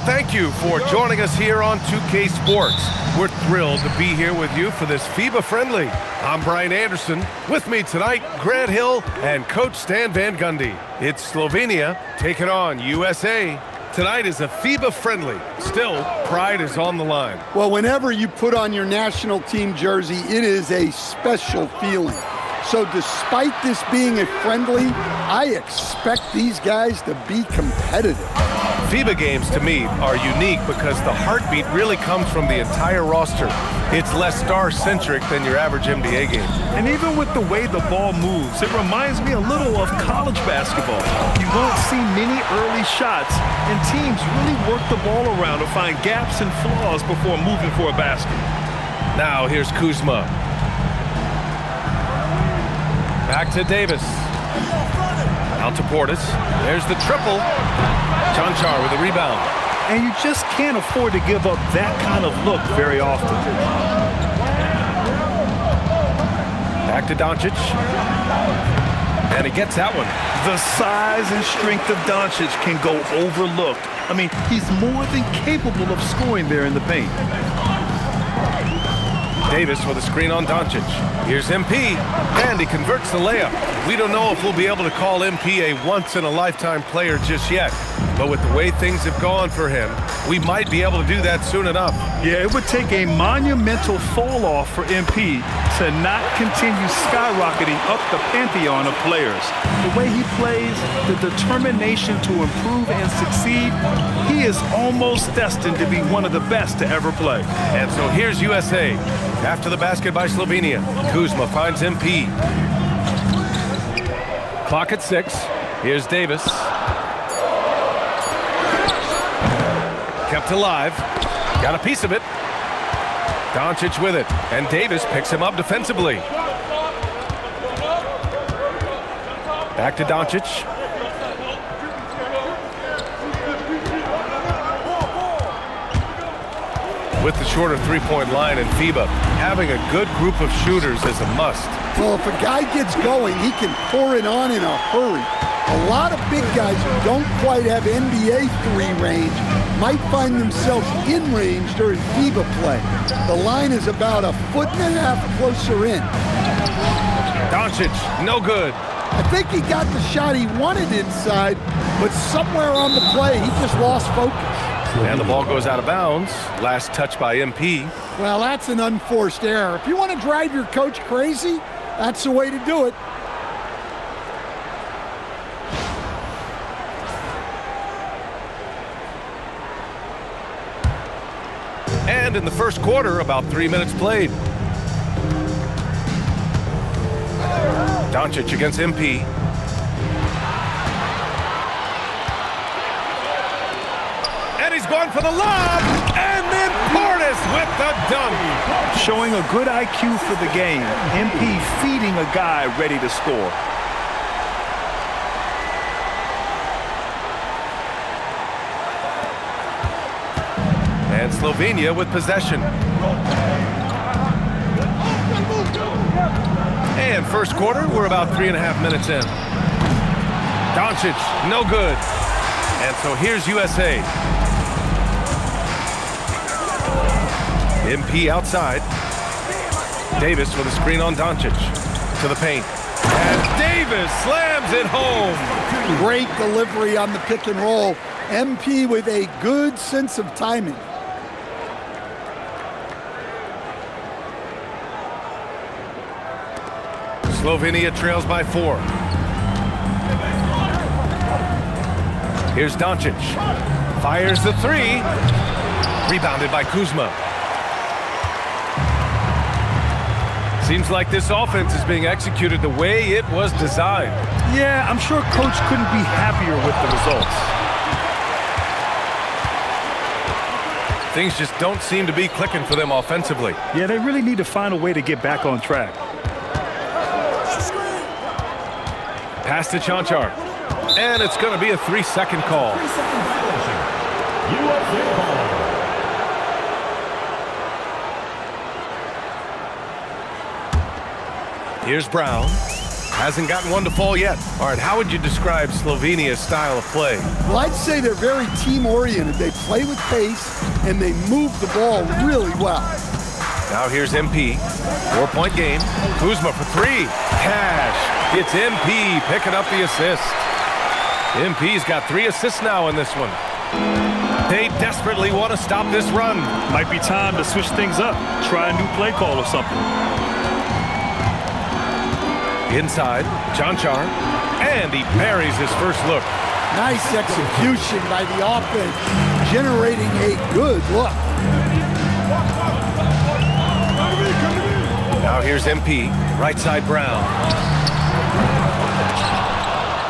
thank you for joining us here on 2K Sports. We're thrilled to be here with you for this FIBA Friendly. I'm Brian Anderson. With me tonight, Grant Hill and Coach Stan Van Gundy. It's Slovenia taking on USA. Tonight is a FIBA Friendly. Still, pride is on the line. Well, whenever you put on your national team jersey, it is a special feeling. So despite this being a friendly, I expect these guys to be competitive. FIBA games, to me, are unique because the heartbeat really comes from the entire roster. It's less star-centric than your average NBA game. And even with the way the ball moves, it reminds me a little of college basketball. You won't see many early shots, and teams really work the ball around to find gaps and flaws before moving for a basket. Now here's Kuzma. Back to Davis. Out to Portis. There's the triple. Chanchar with a rebound. And you just can't afford to give up that kind of look very often. Back to Doncic. And he gets that one. The size and strength of Doncic can go overlooked. I mean, he's more than capable of scoring there in the paint. Davis with a screen on Doncic. Here's MP, and he converts the layup. We don't know if we'll be able to call MP a once-in-a-lifetime player just yet, but with the way things have gone for him, we might be able to do that soon enough. Yeah, it would take a monumental fall-off for MP to not continue skyrocketing up the pantheon of players. The way he plays, the determination to improve and succeed, he is almost destined to be one of the best to ever play. And so here's USA. After the basket by Slovenia, Kuzma finds MP. Clock at 6. Here's Davis. Kept alive. Got a piece of it. Doncic with it. And Davis picks him up defensively. Back to Doncic. With the shorter three-point line in FIBA, having a good group of shooters is a must. Well, if a guy gets going, he can pour it on in a hurry. A lot of big guys who don't quite have NBA three range might find themselves in range during FIBA play. The line is about a foot and a half closer in. Doncic, no good. I think he got the shot he wanted inside, but somewhere on the play, he just lost focus. And the ball goes out of bounds. Last touch by MP. Well, that's an unforced error. If you want to drive your coach crazy, that's the way to do it. And in the first quarter, about 3 minutes played. Doncic against MP. He's going for the lob, and then Portis with the dunk. Showing a good IQ for the game. MP feeding a guy ready to score. And Slovenia with possession. And first quarter, we're about 3.5 minutes in. Doncic, no good. And so here's USA. MP outside. Davis with a screen on Doncic. To the paint. And Davis slams it home. Great delivery on the pick and roll. MP with a good sense of timing. Slovenia trails by 4. Here's Doncic. Fires the three. Rebounded by Kuzma. Seems like this offense is being executed the way it was designed. Yeah, I'm sure Coach couldn't be happier with the results. Things just don't seem to be clicking for them offensively. Yeah, they really need to find a way to get back on track. Pass to Chanchar. And it's going to be a 3-second call. Here's Brown. Hasn't gotten one to fall yet. All right, how would you describe Slovenia's style of play? Well, I'd say they're very team-oriented. They play with pace, and they move the ball really well. Now here's MP. 4-point game. Kuzma for three. Cash. It's MP picking up the assist. MP's got 3 assists now in this one. They desperately want to stop this run. Might be time to switch things up. Try a new play call or something. Inside, Jonchar, and he buries his first look. Nice execution by the offense, generating a good look. Now here's MP, right side Brown.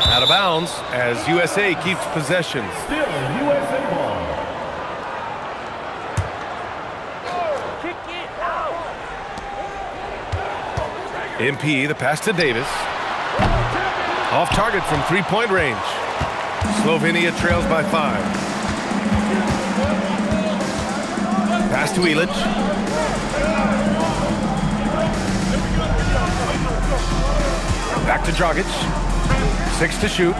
Out of bounds as USA keeps possession. Still USA ball. MP, the pass to Davis. Off target from 3-point range. Slovenia trails by 5. Pass to Ilic. Back to Dragic. 6 to shoot.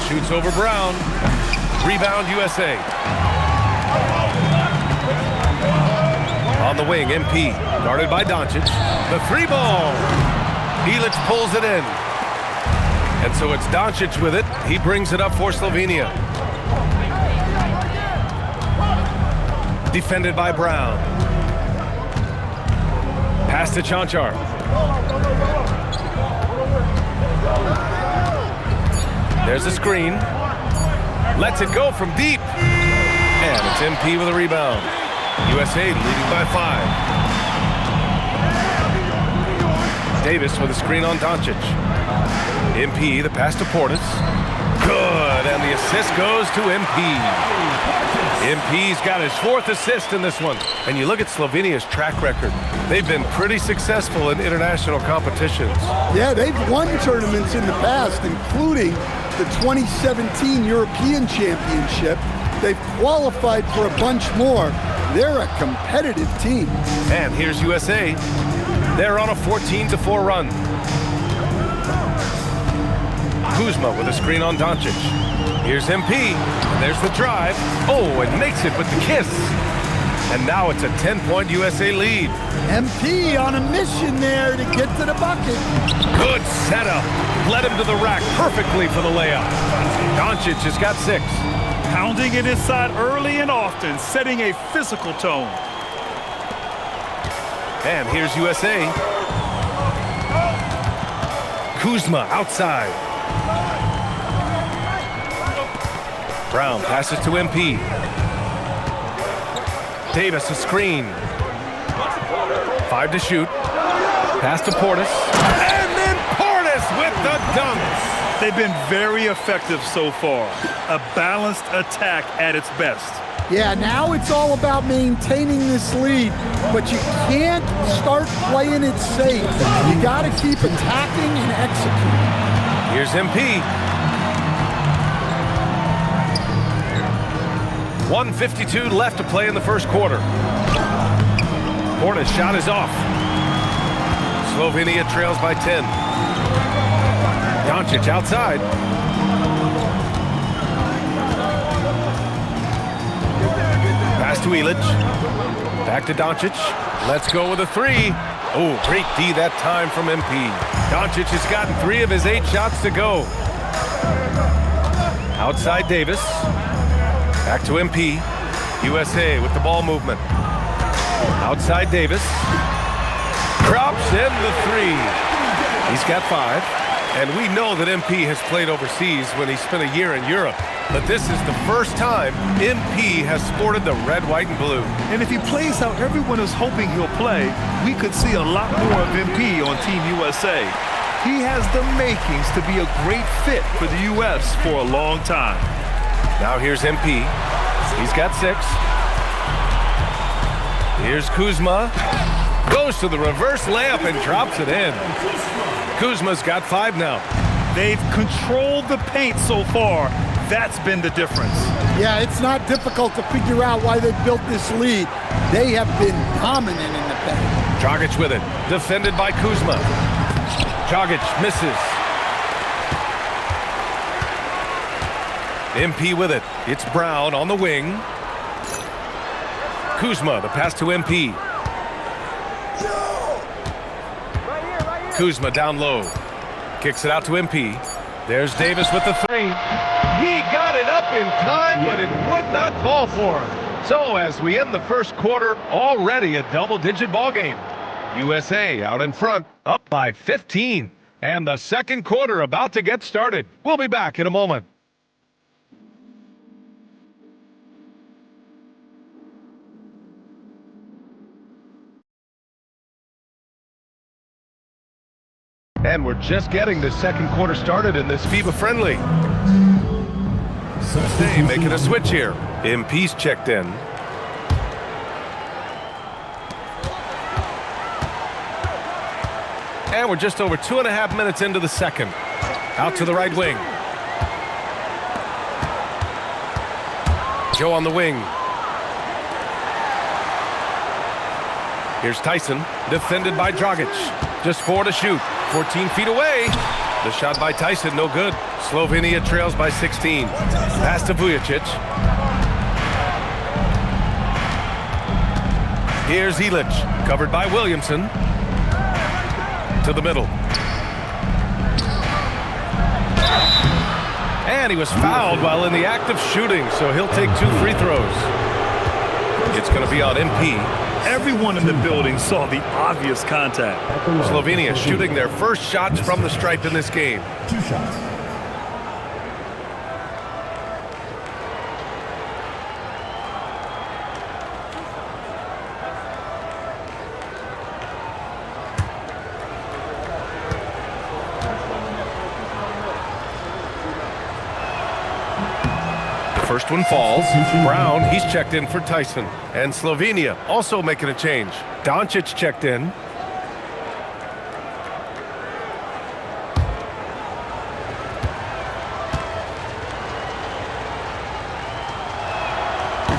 Shoots over Brown. Rebound USA. On the wing, MP, guarded by Doncic. The 3-ball. Ilic pulls it in. And so it's Doncic with it. He brings it up for Slovenia. Defended by Brown. Pass to Jonchar. There's a screen. Lets it go from deep. And it's MP with a rebound. USA leading by 5. Davis with a screen on Doncic. MP, the pass to Portis. Good, and the assist goes to MP. MP's got his 4th assist in this one. And you look at Slovenia's track record. They've been pretty successful in international competitions. Yeah, they've won tournaments in the past, including the 2017 European Championship. They've qualified for a bunch more. They're a competitive team. And here's USA. They're on a 14-4 run. Kuzma with a screen on Doncic. Here's MP. There's the drive. Oh, and makes it with the kiss. And now it's a 10-point USA lead. MP on a mission there to get to the bucket. Good setup. Led him to the rack perfectly for the layup. Doncic has got 6. Pounding it inside early and often, setting a physical tone. And here's USA. Kuzma outside. Brown passes to MP. Davis a screen. 5 to shoot. Pass to Portis. And then Portis with the dunks. They've been very effective so far. A balanced attack at its best. Yeah, now it's all about maintaining this lead, but you can't start playing it safe. You got to keep attacking and executing. Here's MP. 1:52 left to play in the first quarter. Portis' shot is off. Slovenia trails by 10. Doncic outside. Pass to Ilic. Back to Doncic. Let's go with a 3. Oh, great D that time from MP. Doncic has gotten 3 of his 8 shots to go. Outside Davis. Back to MP. USA with the ball movement. Outside Davis. Drops in the 3. He's got 5. And we know that MP has played overseas when he spent a year in Europe. But this is the first time MP has sported the red, white, and blue. And if he plays how everyone is hoping he'll play, we could see a lot more of MP on Team USA. He has the makings to be a great fit for the U.S. for a long time. Now here's MP. He's got 6. Here's Kuzma. Goes to the reverse layup and drops it in. Kuzma's got 5 now. They've controlled the paint so far. That's been the difference. Yeah, it's not difficult to figure out why they built this lead. They have been dominant in the paint. Dragic with it. Defended by Kuzma. Dragic misses. MP with it. It's Brown on the wing. Kuzma, the pass to MP. Kuzma down low. Kicks it out to MP. There's Davis with the three. He got it up in time, but it would not fall for him. So as we end the first quarter, already a double-digit ball game. USA out in front, up by 15. And the second quarter about to get started. We'll be back in a moment. And we're just getting the second quarter started in this FIBA friendly. USA making a switch here. MP's checked in. And we're just over 2.5 minutes into the second. Out to the right wing. Joe on the wing. Here's Tyson, defended by Dragic. Just 4 to shoot. 14 feet away. The shot by Tyson, no good. Slovenia trails by 16. Pass to Vujacic. Here's Ilic, covered by Williamson. To the middle. And he was fouled while in the act of shooting, so he'll take 2 free throws. It's going to be on MP. Everyone in the building saw the obvious contact. Slovenia shooting their first shots from the stripe in this game. 2 shots. First one falls. Brown, he's checked in for Tyson. And Slovenia also making a change. Doncic checked in.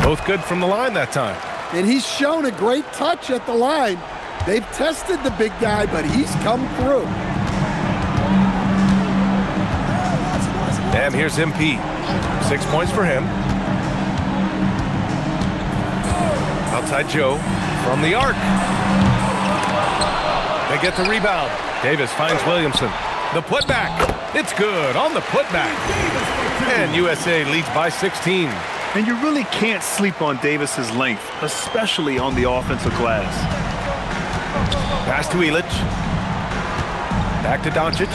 Both good from the line that time. And he's shown a great touch at the line. They've tested the big guy, but he's come through. And here's MP. 6 points for him. Outside Joe from the arc. They get the rebound. Davis finds Williamson. The putback. It's good on the putback. And USA leads by 16. And you really can't sleep on Davis's length, especially on the offensive glass. Pass to Ilic. Back to Doncic.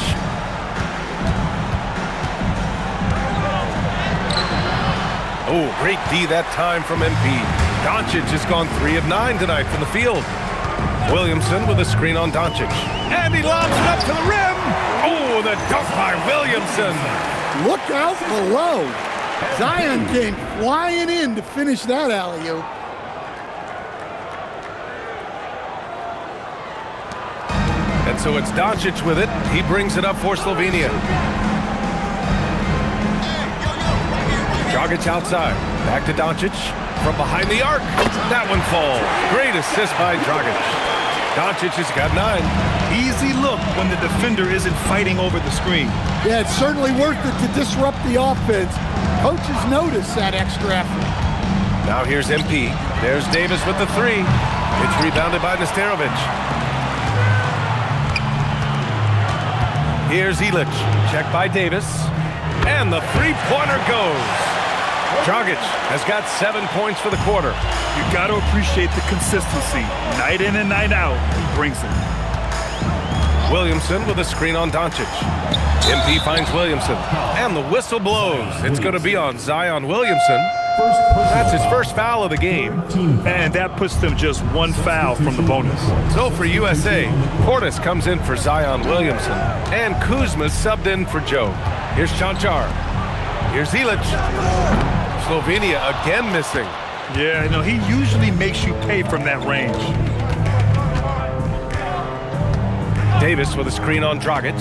Oh, great D that time from MP. Doncic has gone 3 of 9 tonight from the field. Williamson with a screen on Doncic. And he lobs it up to the rim. Oh, the dunk by Williamson. Look out below. Zion came flying in to finish that alley-oop. And so it's Doncic with it. He brings it up for Slovenia. Dragic outside. Back to Doncic. From behind the arc. That one falls. Great assist by Dragic. Doncic has got 9. Easy look when the defender isn't fighting over the screen. Yeah, it's certainly worth it to disrupt the offense. Coaches notice that extra effort. Now here's MP. There's Davis with the 3. It's rebounded by Nesterovic. Here's Ilic. Checked by Davis. And the three-pointer goes. Dragic has got 7 points for the quarter. You got to appreciate the consistency. Night in and night out, he brings it. Williamson with a screen on Doncic. MP finds Williamson. And the whistle blows. It's going to be on Zion Williamson. That's his first foul of the game. And that puts them just 1 foul from the bonus. So for USA, Portis comes in for Zion Williamson. And Kuzma subbed in for Joe. Here's Chanchar. Here's Ilic. Slovenia again missing. Yeah, no, he usually makes you pay from that range. Davis with a screen on Dragic.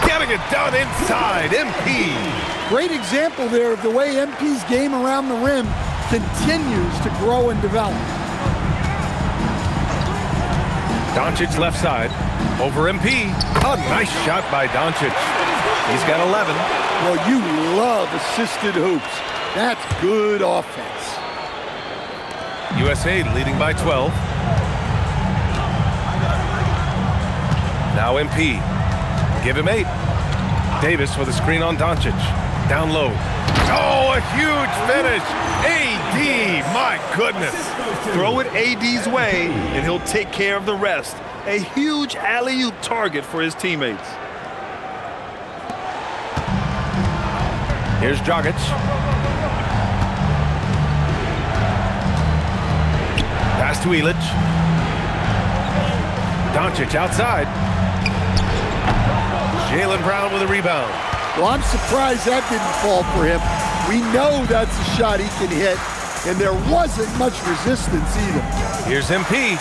Getting it done inside, MP. Great example there of the way MP's game around the rim continues to grow and develop. Doncic left side. Over MP. A nice shot by Doncic. He's got 11. Well, you love assisted hoops. That's good offense. USA leading by 12. Now MP. Give him 8. Davis with a screen on Doncic. Down low. Oh, a huge finish. AD, my goodness. Throw it AD's way, and he'll take care of the rest. A huge alley-oop target for his teammates. Here's Dragic. Pass to Illich. Doncic outside. Jaylen Brown with a rebound. Well, I'm surprised that didn't fall for him. We know that's a shot he can hit, and there wasn't much resistance either. Here's MP.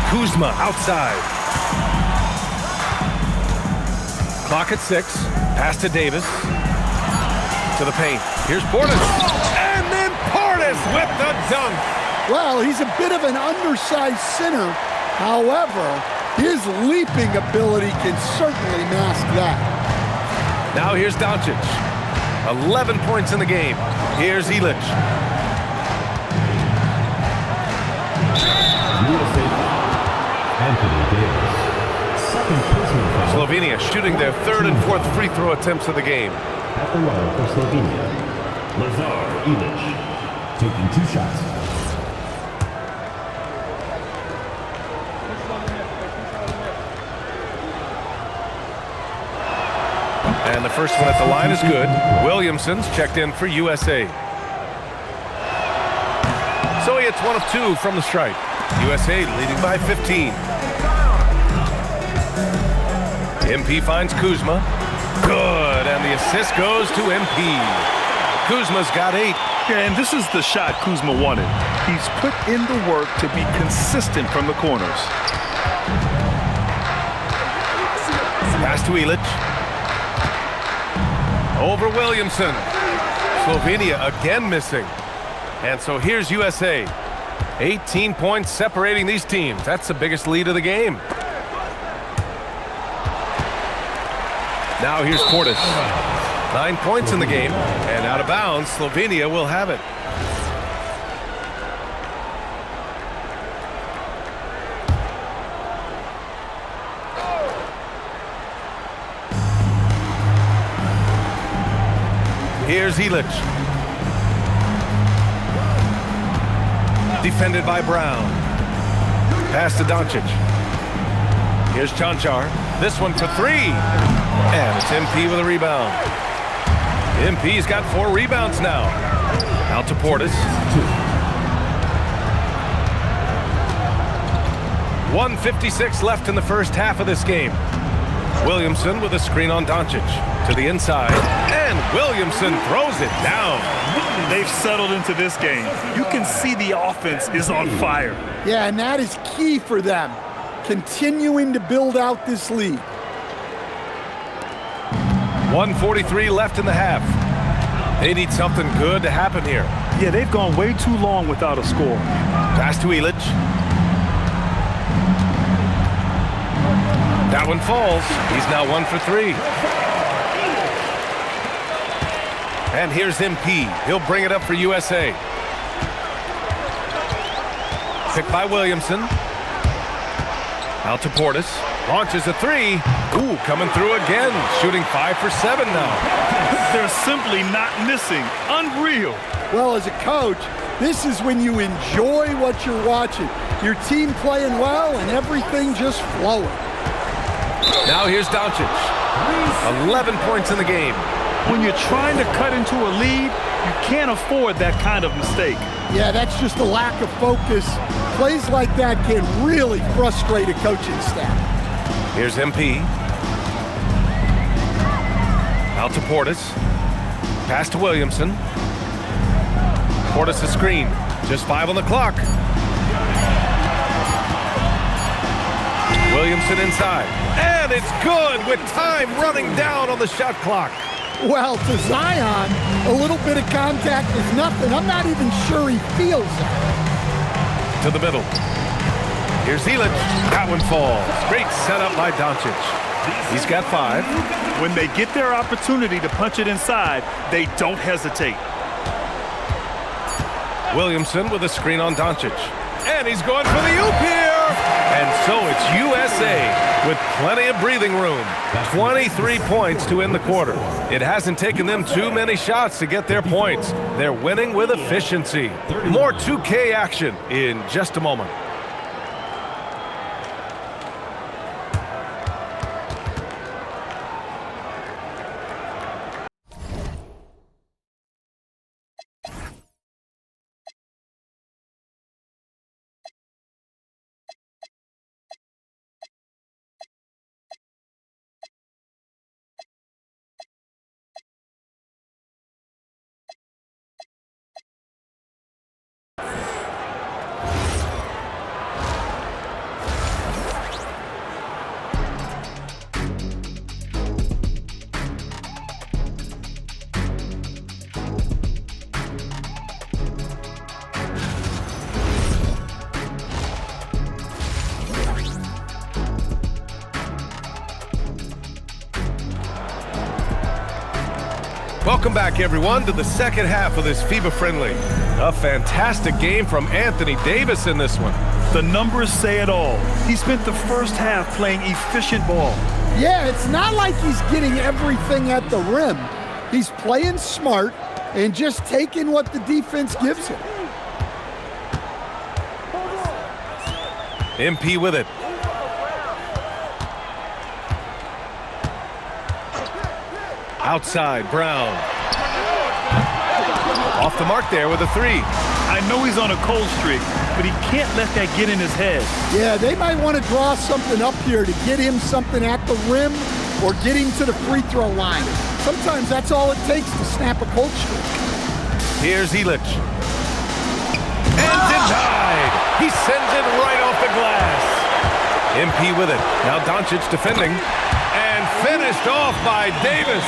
Kuzma outside. Clock at 6. Pass to Davis. To the paint. Here's Portis. And then Portis with the dunk. Well, he's a bit of an undersized center. However, his leaping ability can certainly mask that. Now here's Doncic. 11 points in the game. Here's Illich. Anthony Davis. Second personal foul. Slovenia shooting their 3rd and 4th free throw attempts of the game. At the line for Slovenia, Lazar Illich, taking 2 shots. And the first one at the line is good. Williamson's checked in for USA. So he hits 1 of 2 from the stripe. USA leading by 15. MP finds Kuzma. Good, and the assist goes to MP. Kuzma's got 8. Yeah, and this is the shot Kuzma wanted. He's put in the work to be consistent from the corners. Pass to Illich. Over Williamson. Slovenia again missing. And so here's USA. 18 points separating these teams. That's the biggest lead of the game. Now here's Portis. 9 points in the game. And out of bounds, Slovenia will have it. Here's Illich. Defended by Brown. Pass to Doncic. Here's Chanchar. This one for 3. And it's MP with a rebound. MP's got 4 rebounds now. Out to Portis. 1:56 left in the first half of this game. Williamson with a screen on Doncic. To the inside. And Williamson throws it down. They've settled into this game. You can see the offense is on fire. Yeah, and that is key for them, continuing to build out this lead. 1:43 left in the half. They need something good to happen here. Yeah, they've gone way too long without a score. Pass to Illich. That one falls. He's now 1 for 3. And here's MP. He'll bring it up for USA. Picked by Williamson. Out to Portis. Launches a 3. Ooh, coming through again. Shooting 5 for 7 now. They're simply not missing. Unreal. Well, as a coach, this is when you enjoy what you're watching. Your team playing well and everything just flowing. Now here's Doncic. 11 points in the game. When you're trying to cut into a lead, you can't afford that kind of mistake. Yeah, that's just a lack of focus. Plays like that can really frustrate a coaching staff. Here's MP. Out to Portis. Pass to Williamson. Portis a screen. Just 5 on the clock. Williamson inside. And it's good with time running down on the shot clock. Well, to Zion, a little bit of contact is nothing. I'm not even sure he feels it. To the middle. Here's Illich. That one falls. Great setup by Doncic. He's got 5. When they get their opportunity to punch it inside, they don't hesitate. Williamson with a screen on Doncic. And he's going for the oop here. And so it's USA with plenty of breathing room. 23 points to end the quarter. It hasn't taken them too many shots to get their points. They're winning with efficiency. More 2K action in just a moment. Welcome back, everyone, to the second half of this FIBA friendly. A fantastic game from Anthony Davis in this one. The numbers say it all. He spent the first half playing efficient ball. Yeah, it's not like he's getting everything at the rim. He's playing smart and just taking what the defense gives him. MP with it. Outside, Brown. Off the mark there with a 3. I know he's on a cold streak, but he can't let that get in his head. Yeah, they might want to draw something up here to get him something at the rim or get him to the free throw line. Sometimes that's all it takes to snap a cold streak. Here's Illich. And denied. He sends it right off the glass. MP with it. Now Doncic defending. And finished off by Davis.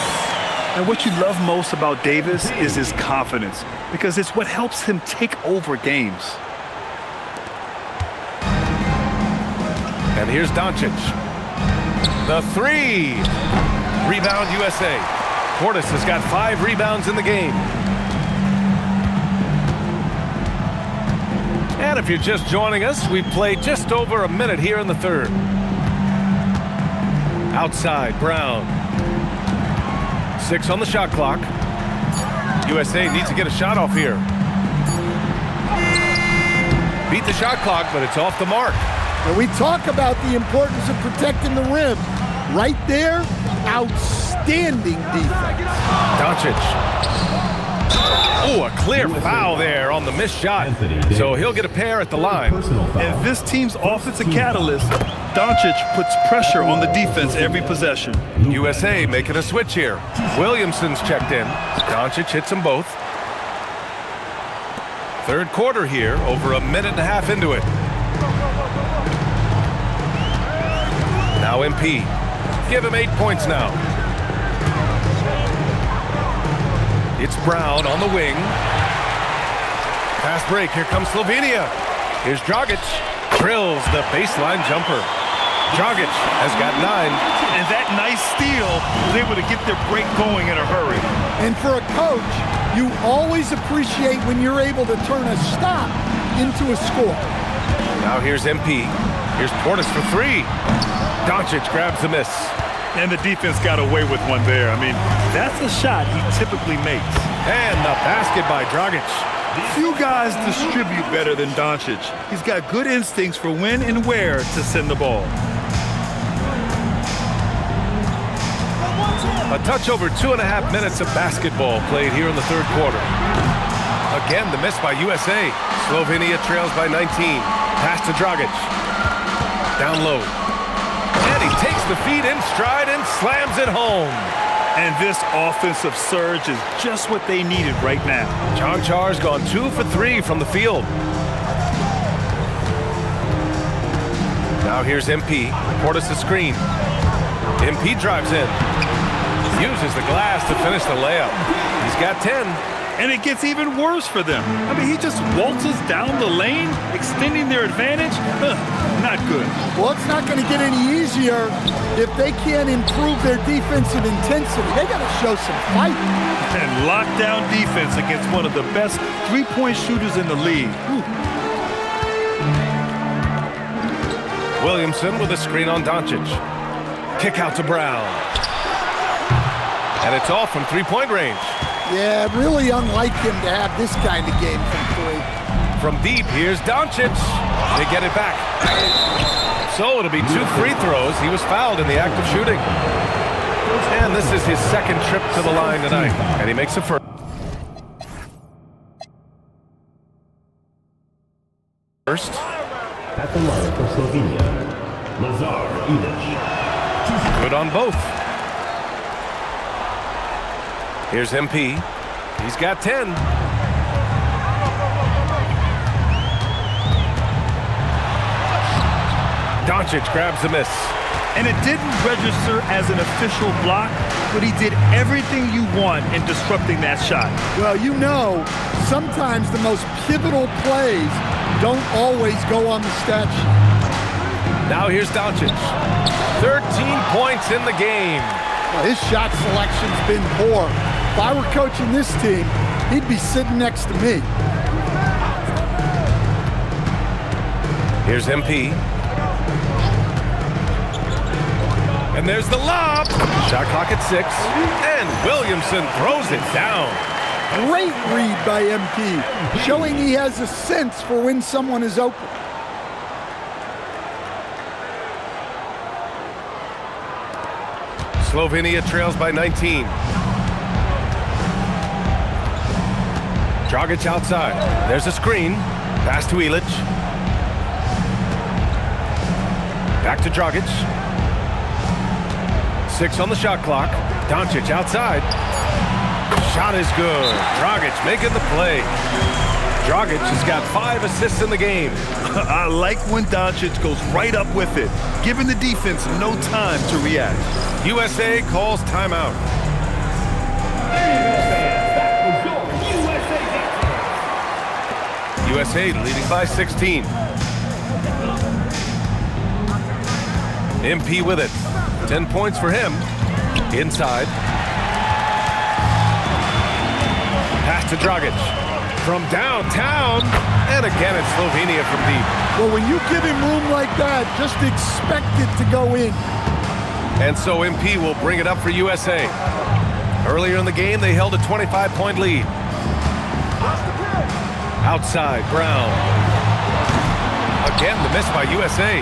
And what you love most about Davis is his confidence, because it's what helps him take over games. And here's Doncic. The 3. Rebound USA. Portis has got 5 rebounds in the game. And if you're just joining us, we've played just over a minute here in the third. Outside, Brown. 6 on the shot clock. USA needs to get a shot off here. Beat the shot clock, but it's off the mark. And we talk about the importance of protecting the rim. Right there, outstanding defense. Doncic. Oh, a clear foul there on the missed shot. So he'll get a pair at the line. And this team's offensive catalyst, Doncic puts pressure on the defense every possession. USA making a switch here. Williamson's checked in. Doncic hits them both. Third quarter here, over a minute and a half into it. Now MP. Give him 8 points now. It's Brown on the wing. Fast break. Here comes Slovenia. Here's Dragic. Drills the baseline jumper. Dragic has got 9. And that nice steal was able to get their break going in a hurry. And for a coach, you always appreciate when you're able to turn a stop into a score. Now here's MP. Here's Portis for 3. Doncic grabs the miss. And the defense got away with one there. I mean, that's a shot he typically makes. And the basket by Dragic. Few guys distribute better than Doncic. He's got good instincts for when and where to send the ball. A touch over 2.5 minutes of basketball played here in the third quarter. Again, the miss by USA. Slovenia trails by 19. Pass to Dragic. Down low. And he takes the feed in stride and slams it home. And this offensive surge is just what they needed right now. John Char's gone 2 for 3 from the field. Now here's MP. Portis the screen. MP drives in. Uses the glass to finish the layup. He's got 10. And it gets even worse for them. I mean, he just waltzes down the lane, extending their advantage. Not good. Well, it's not going to get any easier if they can't improve their defensive intensity. They got to show some fight. And lockdown defense against one of the best three-point shooters in the league. Williamson with a screen on Doncic. Kick out to Brown. And it's off from three-point range. Yeah, really unlike him to have this kind of game from three. From deep, here's Doncic. They get it back. So it'll be 2 free throws. He was fouled in the act of shooting. And this is his second trip to the line tonight. And he makes a first. At the line for Slovenia, Good on both. Here's MP. He's got 10. Doncic grabs the miss. And it didn't register as an official block, but he did everything you want in disrupting that shot. Well, you know, sometimes the most pivotal plays don't always go on the stat sheet. Now here's Doncic. 13 points in the game. Well, his shot selection's been poor. If I were coaching this team, he'd be sitting next to me. Here's MP. And there's the lob. Shot clock at 6. And Williamson throws it down. Great read by MP, showing he has a sense for when someone is open. Slovenia trails by 19. Dragic outside. There's a screen. Pass to Ilic. Back to Dragic. 6 on the shot clock. Doncic outside. Shot is good. Dragic making the play. Dragic has got 5 assists in the game. I like when Doncic goes right up with it, giving the defense no time to react. USA calls timeout. USA leading by 16. MP with it. 10 points for him. Inside. Pass to Dragic. From downtown. And again it's Slovenia from deep. Well, when you give him room like that, just expect it to go in. And so MP will bring it up for USA. Earlier in the game, they held a 25-point lead. Outside, Brown. Again, the miss by USA.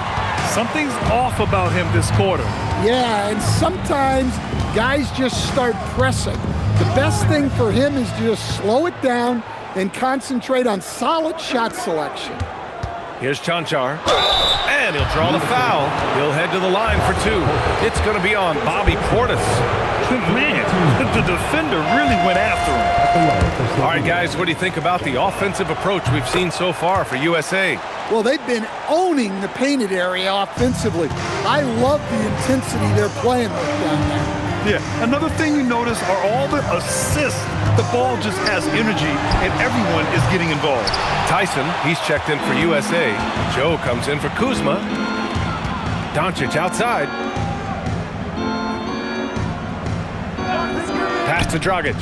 Something's off about him this quarter. Yeah, and sometimes guys just start pressing. The best thing for him is to just slow it down and concentrate on solid shot selection. Here's Chanchar. And he'll draw the foul. He'll head to the line for 2. It's going to be on Bobby Portis. Man, the defender really went after him. All right, guys, what do you think about the offensive approach we've seen so far for USA? Well, they've been owning the painted area offensively. I love the intensity they're playing with down there. Yeah, another thing you notice are all the assists. The ball just has energy, and everyone is getting involved. Tyson, he's checked in for USA. Joe comes in for Kuzma. Doncic outside. Pass to Dragic.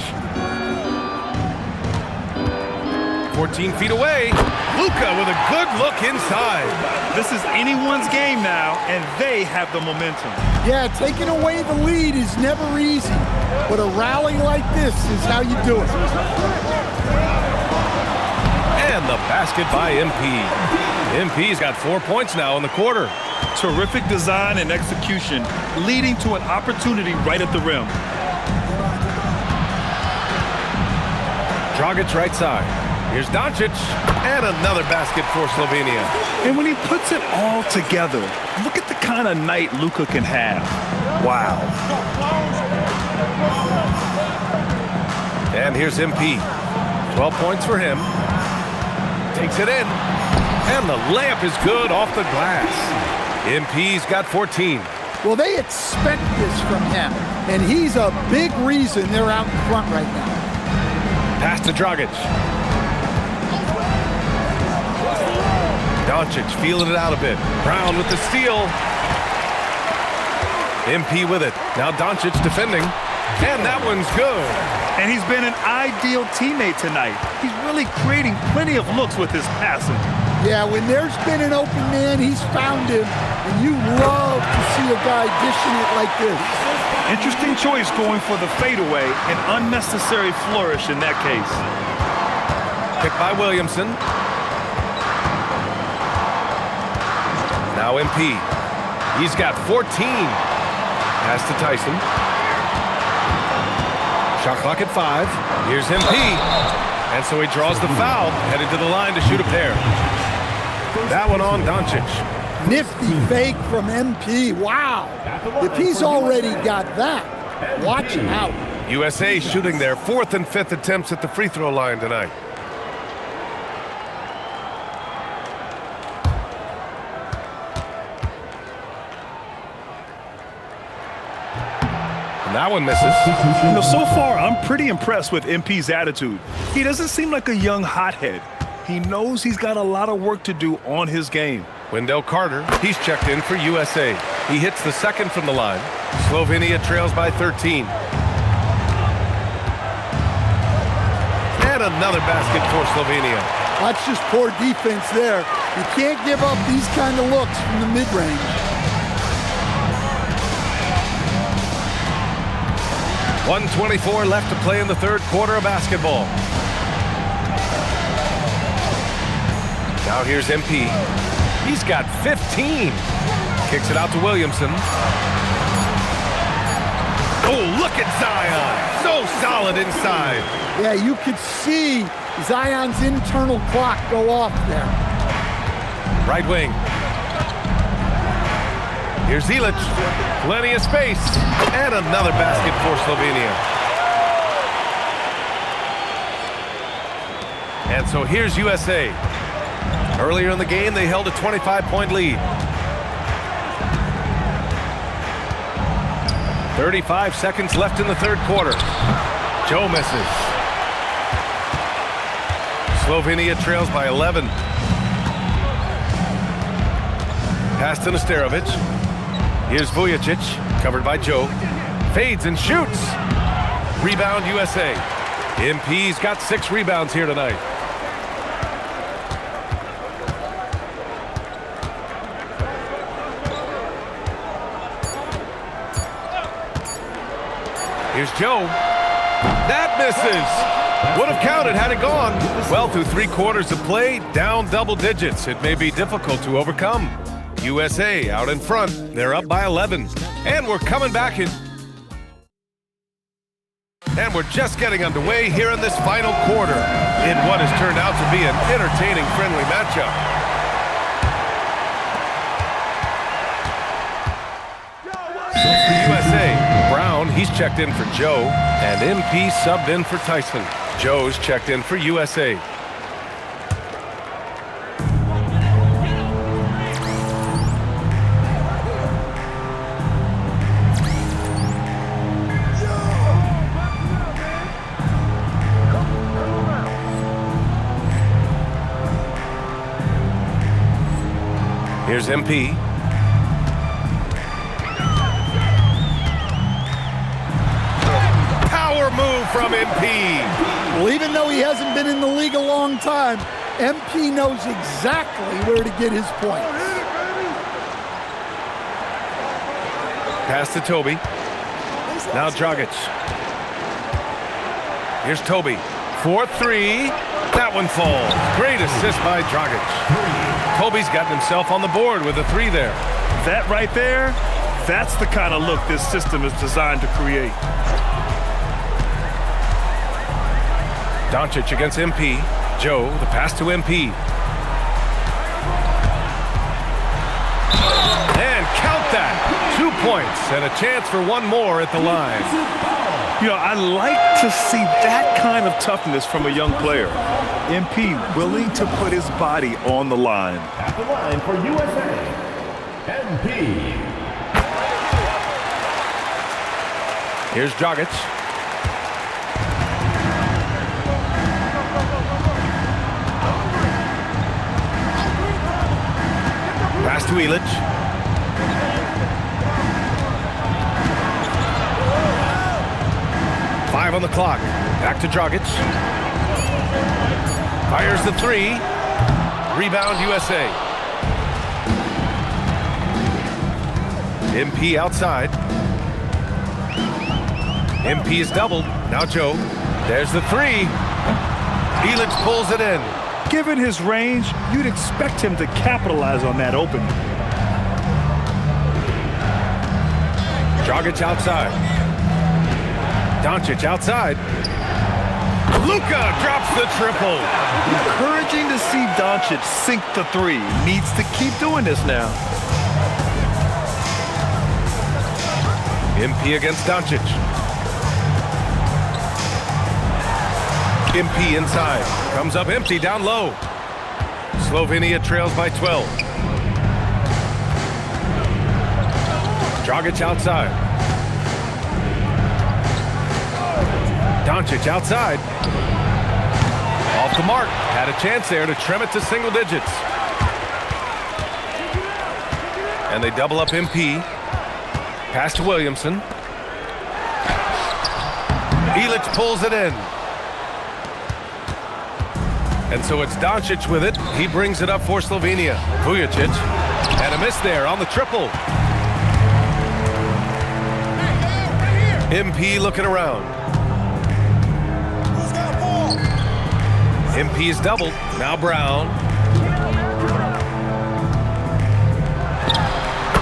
14 feet away. Luka with a good look inside. This is anyone's game now, and they have the momentum. Yeah, taking away the lead is never easy, but a rally like this is how you do it. And the basket by MP. MP's got 4 points now in the quarter. Terrific design and execution, leading to an opportunity right at the rim. Dragic right side. Here's Doncic, and another basket for Slovenia. And when he puts it all together, look at the kind of night Luka can have. Wow. And here's MP. 12 points for him. Takes it in. And the layup is good off the glass. MP's got 14. Well, they expect this from him, and he's a big reason they're out in front right now. Pass Pass to Dragic. Doncic feeling it out a bit. Brown with the steal. MP with it. Now Doncic defending. And that one's good. And he's been an ideal teammate tonight. He's really creating plenty of looks with his passing. Yeah, when there's been an open man, he's found him. And you love to see a guy dishing it like this. Interesting choice going for the fadeaway. An unnecessary flourish in that case. Picked by Williamson. Now MP. He's got 14. Pass to Tyson. Shot clock at 5. Here's MP. And so he draws the foul, headed to the line to shoot a pair. That one on Doncic. Nifty fake from MP. Wow. If he's already got that, watch out. USA shooting their 4th and 5th attempts at the free throw line tonight. And that one misses. You know, so far, I'm pretty impressed with MP's attitude. He doesn't seem like a young hothead. He knows he's got a lot of work to do on his game. Wendell Carter, he's checked in for USA. He hits the second from the line. Slovenia trails by 13. And another basket for Slovenia. That's just poor defense there. You can't give up these kind of looks from the mid-range. 1:24 left to play in the third quarter of basketball. Now here's MP. He's got 15. Kicks it out to Williamson. Oh, look at Zion. So solid inside. Yeah, you could see Zion's internal clock go off there. Right wing. Here's Ilic. Plenty of space. And another basket for Slovenia. And so here's USA. Earlier in the game, they held a 25-point lead. 35 seconds left in the third quarter. Joe misses. Slovenia trails by 11. Pass to Nesterovic. Here's Vujicic, covered by Joe. Fades and shoots. Rebound USA. MP's got 6 rebounds here tonight. Here's Joe. That misses. Would have counted had it gone. Well, through 3 quarters of play, down double digits. It may be difficult to overcome. USA out in front. They're up by 11. And we're coming back in. And we're just getting underway here in this final quarter in what has turned out to be an entertaining, friendly matchup. So for USA, Brown, he's checked in for Joe, and MP subbed in for Tyson. Joe's checked in for USA. Here's MP. Power move from MP. Well, even though he hasn't been in the league a long time, MP knows exactly where to get his points. Pass to Toby. Now Dragic. Here's Toby. 4-3. That one falls. Great assist by Dragic. Toby's gotten himself on the board with a 3 there. That right there, that's the kind of look this system is designed to create. Doncic against MP. Joe, the pass to MP. And count that. 2 points and a chance for one more at the line. You know, I like to see that kind of toughness from a young player. MP willing to put his body on the line. At the line for USA, MP. Here's Dragic. to Illich. Five on the clock. Back to Dragic. Fires the three. Rebound USA. MP outside. MP is doubled. Now Joe. There's the three. Illich pulls it in. Given his range, you'd expect him to capitalize on that opening. Dragic outside. Doncic outside. Luka drops the triple. Encouraging to see Doncic sink the three. Needs to keep doing this now. MP against Doncic. MP inside. Comes up empty down low. Slovenia trails by 12. Dragic outside. Doncic outside. Off the mark. Had a chance there to trim it to single digits. And they double up MP. Pass to Williamson. Illich pulls it in. And so it's Doncic with it. He brings it up for Slovenia. Vujicic. And a miss there on the triple. MP looking around. MP is doubled. Now Brown.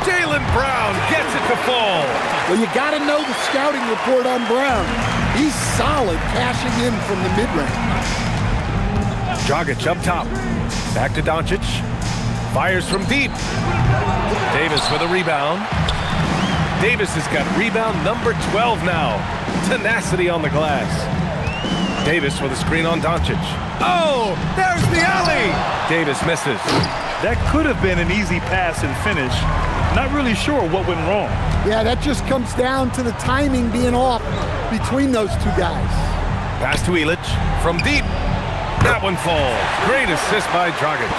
Jaylen Brown gets it to fall. Well, you got to know the scouting report on Brown. He's solid cashing in from the mid-range. Dragic up top. Back to Doncic. Fires from deep. Davis with a rebound. Davis has got rebound number 12 now. Tenacity on the glass. Davis with a screen on Doncic. Oh, there's the alley. Davis misses. That could have been an easy pass and finish. Not really sure what went wrong. Yeah, that just comes down to the timing being off between those two guys. Pass to Illich from deep. That one falls. Great assist by Dragic.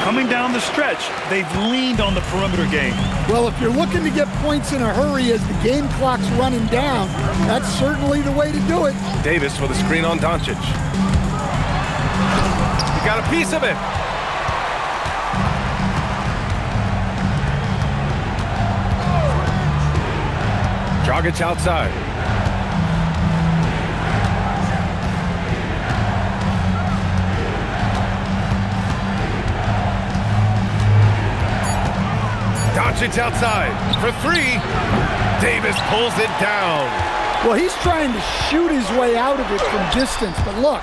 Coming down the stretch, they've leaned on the perimeter game. Well, if you're looking to get points in a hurry as the game clock's running down, that's certainly the way to do it. Davis with a screen on Doncic. He got a piece of it. Dragic outside. Doncic outside for three. Davis pulls it down. Well, he's trying to shoot his way out of it from distance, but look,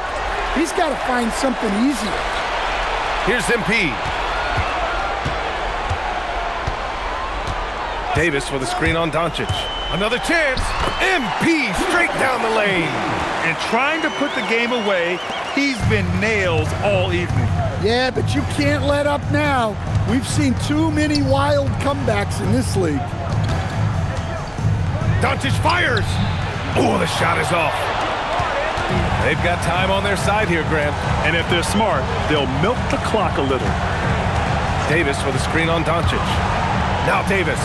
he's got to find something easier. Here's MP. Davis with a screen on Doncic. Another chance. MP straight down the lane. And trying to put the game away, he's been nailed all evening. Yeah, but you can't let up now. We've seen too many wild comebacks in this league. Doncic fires. Oh, the shot is off. They've got time on their side here, Grant. And if they're smart, they'll milk the clock a little. Davis with a screen on Doncic. Now Davis.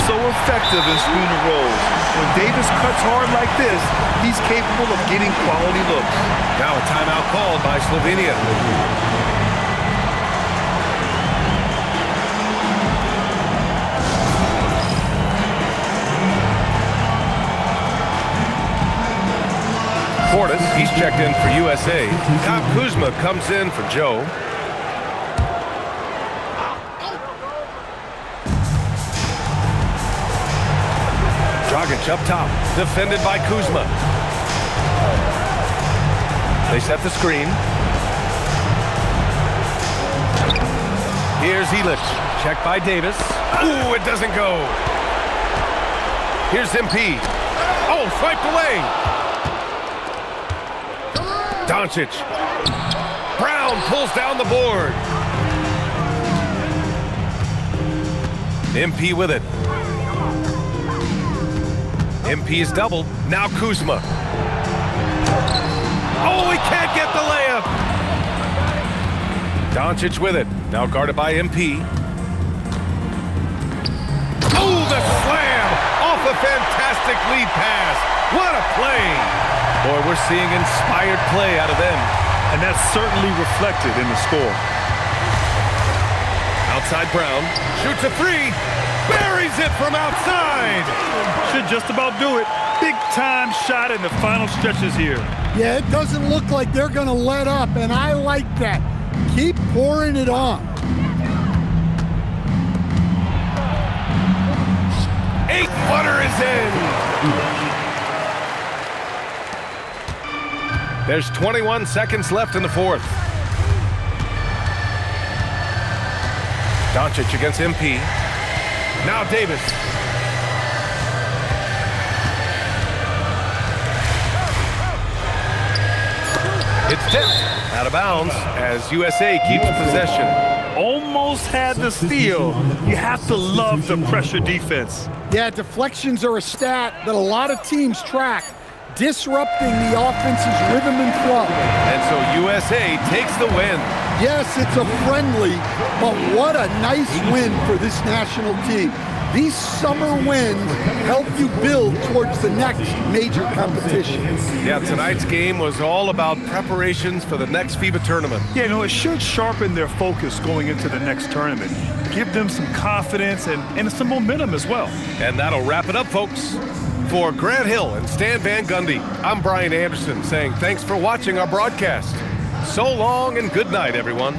So effective in screen and rolls. When Davis cuts hard like this, he's capable of getting quality looks. Now a timeout called by Slovenia. Portis, he's checked in for USA. Kyle Kuzma comes in for Joe. Dragic up top, defended by Kuzma. They set the screen. Here's Illich, checked by Davis. Ooh, it doesn't go. Here's MP. Oh, swiped away. Doncic. Brown pulls down the board. MP with it. MP is doubled. Now Kuzma. Oh, he can't get the layup. Doncic with it. Now guarded by MP. a fantastic lead pass. What a play. Boy, we're seeing inspired play out of them. And that's certainly reflected in the score. Outside Brown, shoots a three, buries it from outside. Should just about do it. Big time shot in the final stretches here. Yeah, it doesn't look like they're going to let up, and I like that. Keep pouring it on. 8-footer is in. There's 21 seconds left in the fourth. Doncic against MP. Now Davis. It's tipped out of bounds as USA keeps possession. Almost had the steal. You have to love the pressure defense. Yeah, deflections are a stat that a lot of teams track, disrupting the offense's rhythm and flow. And so USA takes the win. Yes, it's a friendly, but what a nice win for this national team. These summer wins help you build towards the next major competition. Yeah, tonight's game was all about preparations for the next FIBA tournament. Yeah, no, it should sharpen their focus going into the next tournament. Give them some confidence and some momentum as well. And that'll wrap it up, folks. For Grant Hill and Stan Van Gundy, I'm Brian Anderson saying thanks for watching our broadcast. So long and good night, everyone.